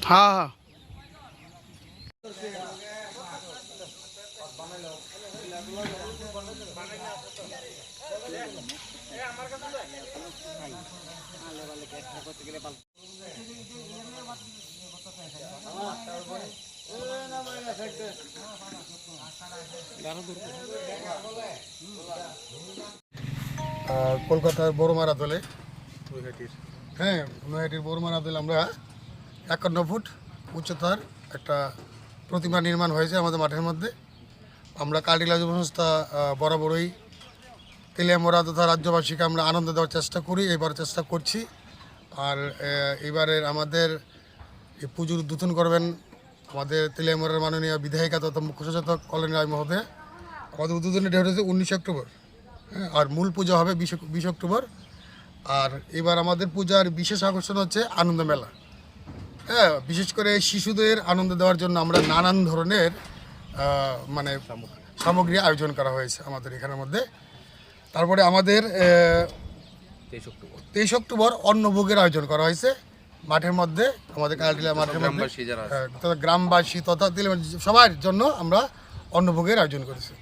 হ্যাঁ হ্যাঁ কলকাতার বড়মারা দলে, হ্যাঁ নৈহাটির বড়মারা দলে আমরা 51 ফুট উচ্চতার একটা প্রতিমা নির্মাণ হয়েছে আমাদের মাঠের মধ্যে। আমরা কার্ডিলা যুব সংস্থা বরাবরই তেলিয়ামোড়া তথা রাজ্যবাসীকে আমরা আনন্দ দেওয়ার চেষ্টা করি, এবার চেষ্টা করছি। আর এবারের আমাদের এই পুজোর উদ্বোধন করবেন আমাদের তেলিয়ামোড়ার মাননীয় বিধায়িকা তথা মুখ্য সচেতক কল্যাণী রায় মহোদয়। আমাদের উদ্বোধনের ডেট হচ্ছে 19 অক্টোবর, হ্যাঁ, আর মূল পূজা হবে 20 অক্টোবর। আর এবার আমাদের পূজার বিশেষ আকর্ষণ হচ্ছে আনন্দ মেলা। হ্যাঁ, বিশেষ করে শিশুদের আনন্দ দেওয়ার জন্য আমরা নানান ধরনের মানে সামগ্রী আয়োজন করা হয়েছে আমাদের এখানের মধ্যে। তারপরে আমাদের 23 অক্টোবর অন্নভোগের আয়োজন করা হয়েছে মাঠের মধ্যে, আমাদের কালটিলা মাঠের মধ্যে গ্রামবাসী তথা সবার জন্য আমরা অন্নভোগের আয়োজন করেছি।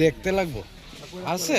দেখতে লাগবো আছে।